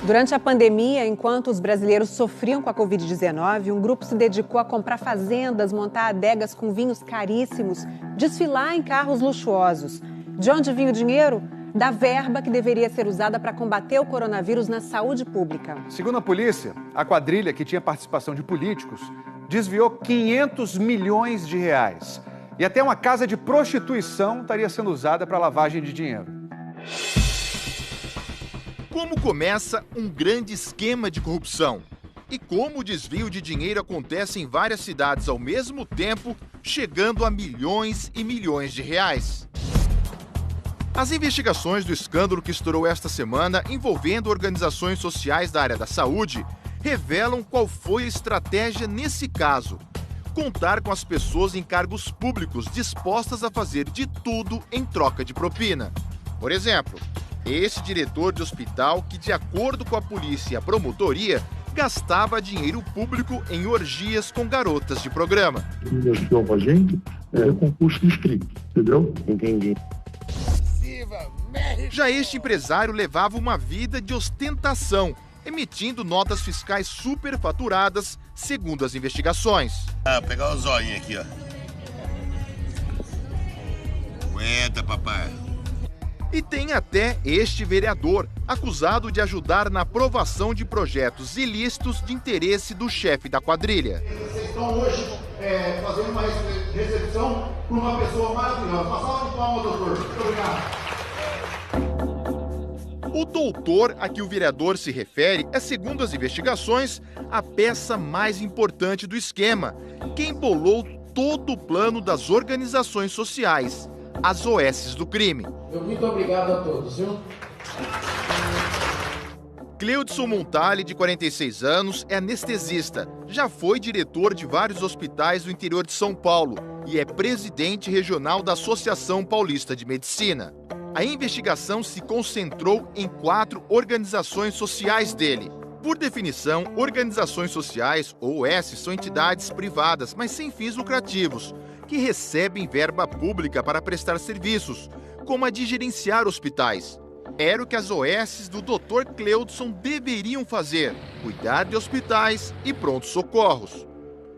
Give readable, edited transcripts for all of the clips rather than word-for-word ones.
Durante a pandemia, enquanto os brasileiros sofriam com a Covid-19, um grupo se dedicou a comprar fazendas, montar adegas com vinhos caríssimos, desfilar em carros luxuosos. De onde vinha o dinheiro? Da verba que deveria ser usada para combater o coronavírus na saúde pública. Segundo a polícia, a quadrilha, que tinha participação de políticos, desviou 500 milhões de reais. E até uma casa de prostituição estaria sendo usada para lavagem de dinheiro. Como começa um grande esquema de corrupção? E como o desvio de dinheiro acontece em várias cidades ao mesmo tempo, chegando a milhões e milhões de reais? As investigações do escândalo que estourou esta semana envolvendo organizações sociais da área da saúde revelam qual foi a estratégia nesse caso. Contar com as pessoas em cargos públicos dispostas a fazer de tudo em troca de propina. Por exemplo, esse diretor de hospital que, de acordo com a polícia e a promotoria, gastava dinheiro público em orgias com garotas de programa. Investiu pra gente concurso inscrito, entendeu? Entendi. Já este empresário levava uma vida de ostentação, emitindo notas fiscais superfaturadas, segundo as investigações. Pegar o zoinho aqui, ó. Aguenta, papai. E tem até este vereador, acusado de ajudar na aprovação de projetos ilícitos de interesse do chefe da quadrilha. Vocês estão hoje fazendo uma recepção para uma pessoa maravilhosa. Uma salva de palmas, doutor. Muito obrigado. O doutor a que o vereador se refere é, segundo as investigações, a peça mais importante do esquema, quem bolou todo o plano das organizações sociais, as OSs do crime. Muito obrigado a todos, viu? Cleudson Montali, de 46 anos, é anestesista. Já foi diretor de vários hospitais do interior de São Paulo e é presidente regional da Associação Paulista de Medicina. A investigação se concentrou em 4 organizações sociais dele. Por definição, organizações sociais, ou OS, são entidades privadas, mas sem fins lucrativos, que recebem verba pública para prestar serviços, como a de gerenciar hospitais. Era o que as OSs do Dr. Cleudson deveriam fazer, cuidar de hospitais e prontos socorros.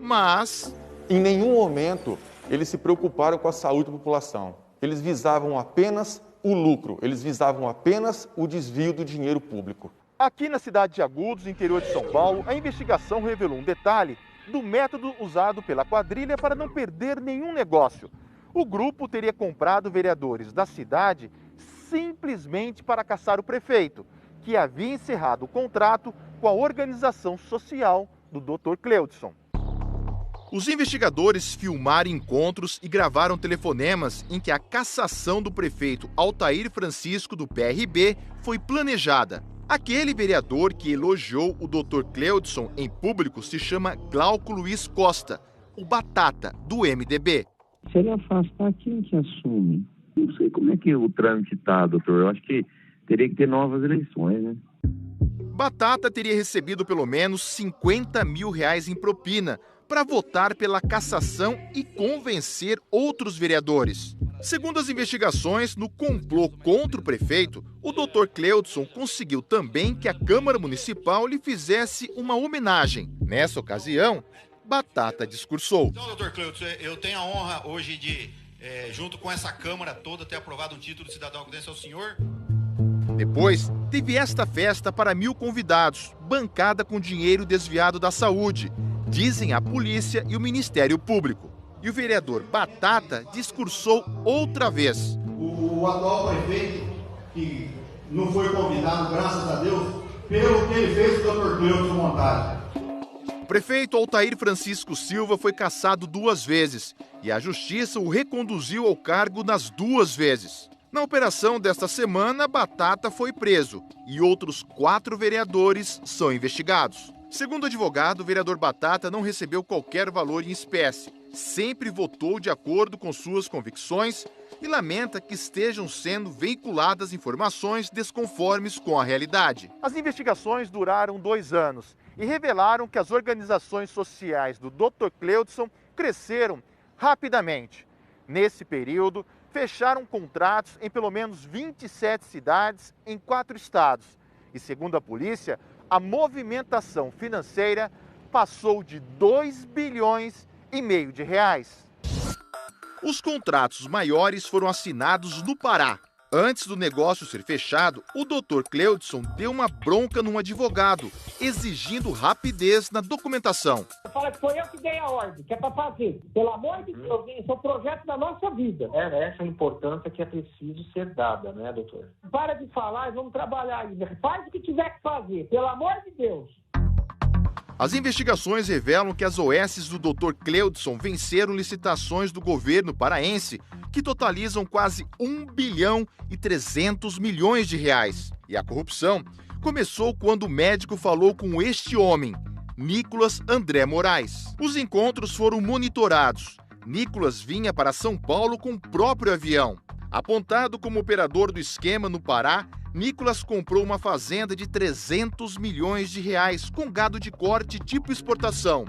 Mas, em nenhum momento, eles se preocuparam com a saúde da população. Eles visavam apenas o lucro, eles visavam apenas o desvio do dinheiro público. Aqui na cidade de Agudos, interior de São Paulo, a investigação revelou um detalhe do método usado pela quadrilha para não perder nenhum negócio. O grupo teria comprado vereadores da cidade simplesmente para caçar o prefeito, que havia encerrado o contrato com a organização social do Dr. Cleudson. Os investigadores filmaram encontros e gravaram telefonemas em que a cassação do prefeito Altair Francisco, do PRB, foi planejada. Aquele vereador que elogiou o Dr. Cleudson em público se chama Glauco Luiz Costa, o Batata, do MDB. Se ele afastar, quem que assume? Não sei como é que o trâmite está, doutor. Eu acho que teria que ter novas eleições, né? Batata teria recebido pelo menos R$50 mil em propina para votar pela cassação e convencer outros vereadores. Segundo as investigações, no complô contra o prefeito, o Dr. Cleudson conseguiu também que a Câmara Municipal lhe fizesse uma homenagem. Nessa ocasião, Batata discursou. Então, Dr. Cleudson, eu tenho a honra hoje de, junto com essa Câmara toda, ter aprovado um título de cidadão agudense ao senhor. Depois, teve esta festa para 1.000 convidados, bancada com dinheiro desviado da saúde, dizem a polícia e o Ministério Público. E o vereador Batata discursou outra vez. O atual prefeito, que não foi convidado, graças a Deus, pelo que ele fez com o Dr. Cleudson Montali. O prefeito Altair Francisco Silva foi cassado 2 vezes e a Justiça o reconduziu ao cargo nas 2 vezes. Na operação desta semana, Batata foi preso e outros 4 vereadores são investigados. Segundo o advogado, o vereador Batata não recebeu qualquer valor em espécie, sempre votou de acordo com suas convicções e lamenta que estejam sendo veiculadas informações desconformes com a realidade. As investigações duraram 2 anos e revelaram que as organizações sociais do Dr. Cleudson cresceram rapidamente. Nesse período, fecharam contratos em pelo menos 27 cidades em 4 estados E segundo a polícia, a movimentação financeira passou de 2,5 bilhões de reais. Os contratos maiores foram assinados no Pará. Antes do negócio ser fechado, o Dr. Cleudson deu uma bronca num advogado, exigindo rapidez na documentação. Fala que foi eu que dei a ordem, que é para fazer. Pelo amor de Deus, esse é o projeto da nossa vida. Essa é a importância que é preciso ser dada, né, doutor? Para de falar e vamos trabalhar aí. Faz o que tiver que fazer, pelo amor de Deus. As investigações revelam que as OSs do Dr. Cleudson venceram licitações do governo paraense que totalizam quase 1,3 bilhão de reais. E a corrupção começou quando o médico falou com este homem, Nicolas André Moraes. Os encontros foram monitorados. Nicolas vinha para São Paulo com o próprio avião. Apontado como operador do esquema no Pará, Nicolas comprou uma fazenda de 300 milhões de reais com gado de corte tipo exportação.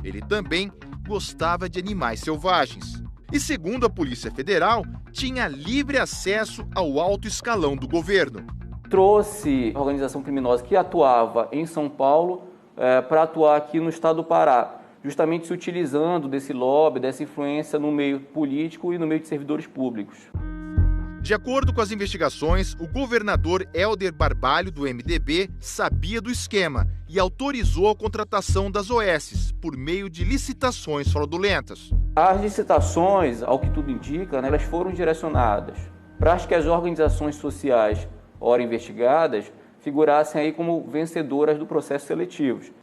Ele também gostava de animais selvagens. E segundo a Polícia Federal, tinha livre acesso ao alto escalão do governo. Trouxe a organização criminosa que atuava em São Paulo para atuar aqui no estado do Pará, justamente se utilizando desse lobby, dessa influência no meio político e no meio de servidores públicos. De acordo com as investigações, o governador Helder Barbalho, do MDB, sabia do esquema e autorizou a contratação das OSs por meio de licitações fraudulentas. As licitações, ao que tudo indica, elas foram direcionadas para que as organizações sociais, ora investigadas, figurassem aí como vencedoras do processo seletivo.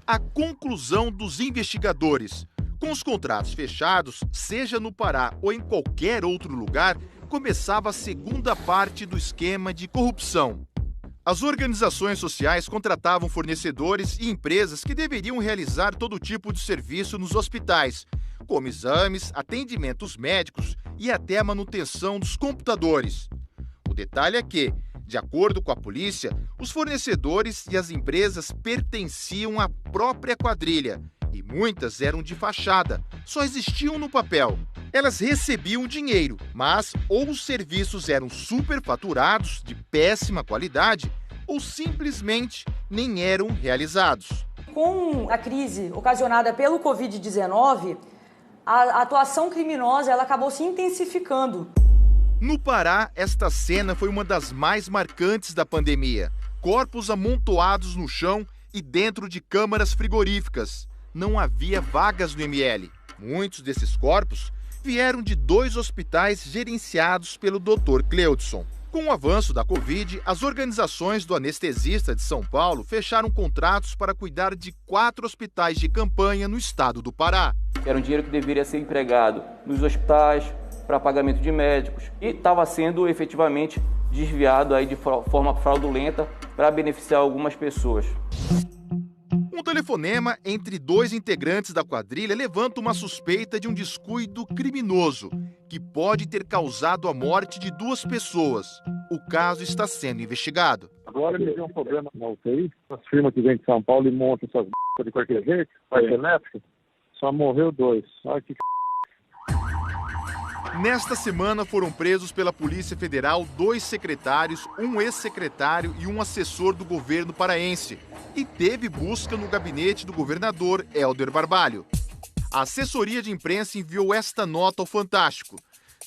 A conclusão dos investigadores: com os contratos fechados, seja no Pará ou em qualquer outro lugar, começava a segunda parte do esquema de corrupção. As organizações sociais contratavam fornecedores e empresas que deveriam realizar todo tipo de serviço nos hospitais, como exames, atendimentos médicos e até a manutenção dos computadores. O detalhe é que, de acordo com a polícia, os fornecedores e as empresas pertenciam à própria quadrilha e muitas eram de fachada, só existiam no papel. Elas recebiam dinheiro, mas ou os serviços eram superfaturados, de péssima qualidade, ou simplesmente nem eram realizados. Com a crise ocasionada pelo Covid-19, a atuação criminosa ela acabou se intensificando. No Pará, esta cena foi uma das mais marcantes da pandemia. Corpos amontoados no chão e dentro de câmaras frigoríficas. Não havia vagas no ML. Muitos desses corpos vieram de 2 hospitais gerenciados pelo Dr. Cleudson. Com o avanço da Covid, as organizações do anestesista de São Paulo fecharam contratos para cuidar de 4 hospitais de campanha no estado do Pará. Era um dinheiro que deveria ser empregado nos hospitais, para pagamento de médicos, e estava sendo efetivamente desviado aí de forma fraudulenta para beneficiar algumas pessoas. Um telefonema entre 2 integrantes da quadrilha levanta uma suspeita de um descuido criminoso, que pode ter causado a morte de 2 pessoas. O caso está sendo investigado. Agora ele tem um problema na UTI, as firmas que vêm de São Paulo e montam essas de qualquer jeito, parte elétrica, só morreu 2. Olha que Nesta semana foram presos pela Polícia Federal 2 secretários, um ex-secretário e um assessor do governo paraense. E teve busca no gabinete do governador Helder Barbalho. A assessoria de imprensa enviou esta nota ao Fantástico.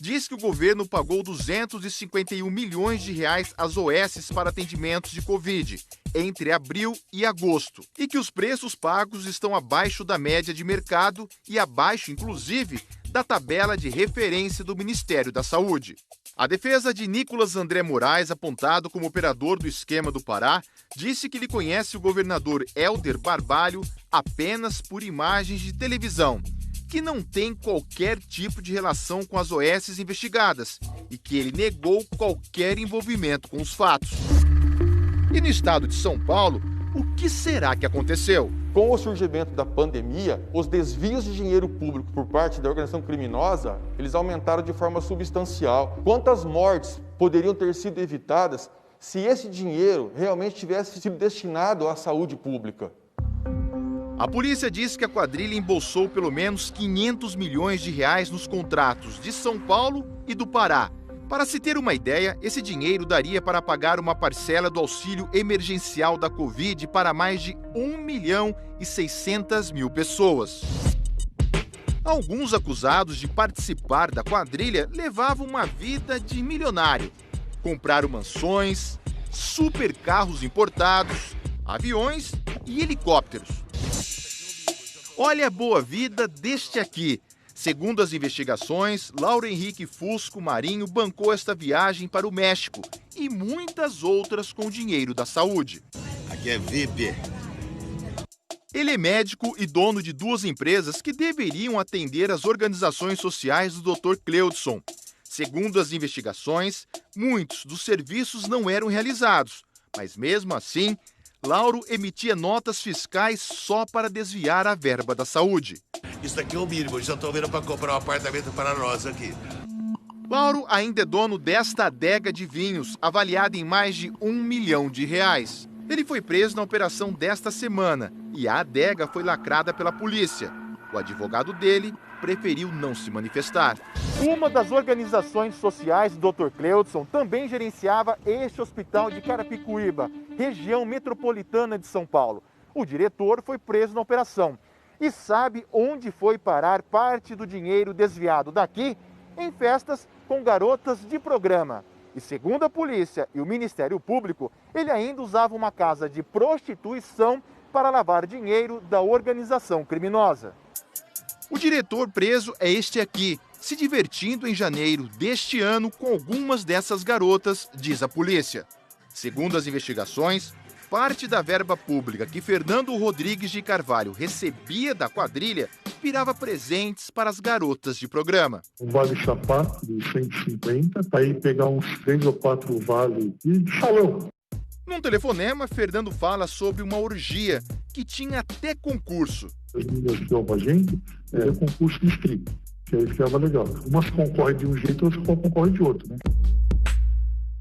Diz que o governo pagou 251 milhões de reais às OSs para atendimentos de Covid entre abril e agosto e que os preços pagos estão abaixo da média de mercado e abaixo, inclusive, da tabela de referência do Ministério da Saúde. A defesa de Nicolas André Moraes, apontado como operador do esquema do Pará, disse que ele conhece o governador Helder Barbalho apenas por imagens de televisão, que não tem qualquer tipo de relação com as OSs investigadas e que ele negou qualquer envolvimento com os fatos. E no estado de São Paulo, o que será que aconteceu? Com o surgimento da pandemia, os desvios de dinheiro público por parte da organização criminosa, eles aumentaram de forma substancial. Quantas mortes poderiam ter sido evitadas se esse dinheiro realmente tivesse sido destinado à saúde pública? A polícia diz que a quadrilha embolsou pelo menos 500 milhões de reais nos contratos de São Paulo e do Pará. Para se ter uma ideia, esse dinheiro daria para pagar uma parcela do auxílio emergencial da Covid para mais de 1.600.000 pessoas. Alguns acusados de participar da quadrilha levavam uma vida de milionário. Compraram mansões, supercarros importados, aviões e helicópteros. Olha a boa vida deste aqui. Segundo as investigações, Lauro Henrique Fusco Marinho bancou esta viagem para o México e muitas outras com dinheiro da saúde. Aqui é VIP. Ele é médico e dono de 2 empresas que deveriam atender as organizações sociais do Dr. Cleudson. Segundo as investigações, muitos dos serviços não eram realizados, mas mesmo assim, Lauro emitia notas fiscais só para desviar a verba da saúde. Isso aqui é o mínimo, eu já estou vendo para comprar um apartamento para nós aqui. Lauro ainda é dono desta adega de vinhos, avaliada em mais de R$1 milhão. Ele foi preso na operação desta semana e a adega foi lacrada pela polícia. O advogado dele preferiu não se manifestar. Uma das organizações sociais do Dr. Cleudson também gerenciava este hospital de Carapicuíba, região metropolitana de São Paulo. O diretor foi preso na operação. E sabe onde foi parar parte do dinheiro desviado daqui? Em festas com garotas de programa. E segundo a polícia e o Ministério Público, ele ainda usava uma casa de prostituição para lavar dinheiro da organização criminosa. O diretor preso é este aqui, se divertindo em janeiro deste ano com algumas dessas garotas, diz a polícia. Segundo as investigações, parte da verba pública que Fernando Rodrigues de Carvalho recebia da quadrilha virava presentes para as garotas de programa. Um vale sapato de 150, aí pegar uns 3 ou 4 vales de salão. Num telefonema, Fernando fala sobre uma orgia que tinha até concurso. As meninas que dão pra gente, é concurso de strip, que aí ficava legal. Umas concorrem de um jeito, outras concorrem de outro, né?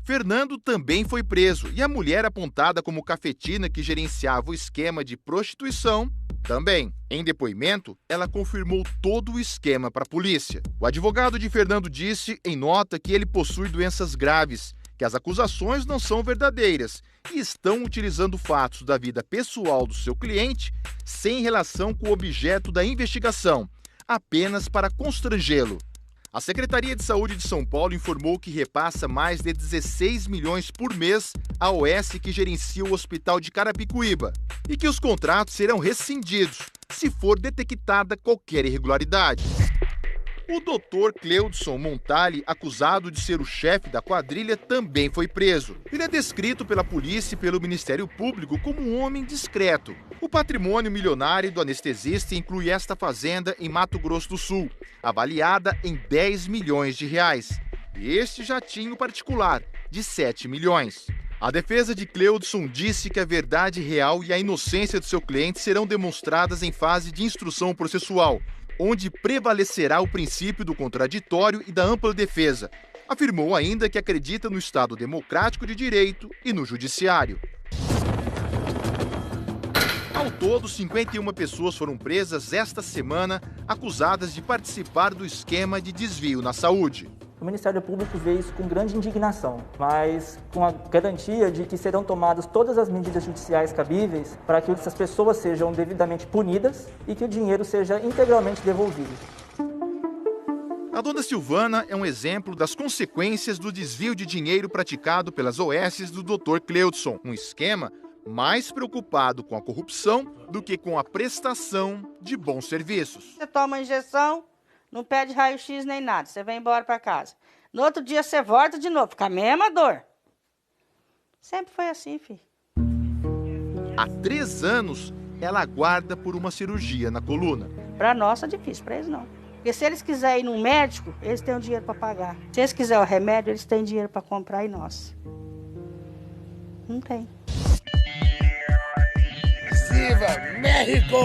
Fernando também foi preso e a mulher apontada como cafetina que gerenciava o esquema de prostituição também. Em depoimento, ela confirmou todo o esquema para a polícia. O advogado de Fernando disse em nota que ele possui doenças graves, que as acusações não são verdadeiras e estão utilizando fatos da vida pessoal do seu cliente sem relação com o objeto da investigação, apenas para constrangê-lo. A Secretaria de Saúde de São Paulo informou que repassa mais de 16 milhões por mês à OS que gerencia o Hospital de Carapicuíba e que os contratos serão rescindidos se for detectada qualquer irregularidade. O Dr. Cleudson Montali, acusado de ser o chefe da quadrilha, também foi preso. Ele é descrito pela polícia e pelo Ministério Público como um homem discreto. O patrimônio milionário do anestesista inclui esta fazenda em Mato Grosso do Sul, avaliada em R$10 milhões. E este jatinho particular, de 7 milhões. A defesa de Cleudson disse que a verdade real e a inocência do seu cliente serão demonstradas em fase de instrução processual, onde prevalecerá o princípio do contraditório e da ampla defesa. Afirmou ainda que acredita no Estado democrático de direito e no judiciário. Ao todo, 51 pessoas foram presas esta semana, acusadas de participar do esquema de desvio na saúde. O Ministério Público vê isso com grande indignação, mas com a garantia de que serão tomadas todas as medidas judiciais cabíveis para que essas pessoas sejam devidamente punidas e que o dinheiro seja integralmente devolvido. A dona Silvana é um exemplo das consequências do desvio de dinheiro praticado pelas OS do Dr. Cleudson, um esquema mais preocupado com a corrupção do que com a prestação de bons serviços. Você toma a injeção, não pede raio-x nem nada, você vai embora para casa. No outro dia você volta de novo, com a mesma dor. Sempre foi assim, filho. Há 3 anos, ela aguarda por uma cirurgia na coluna. Para nós é difícil, para eles não. Porque se eles quiserem ir num médico, eles têm o dinheiro para pagar. Se eles quiserem o remédio, eles têm dinheiro para comprar e nós. Não tem. Viva México!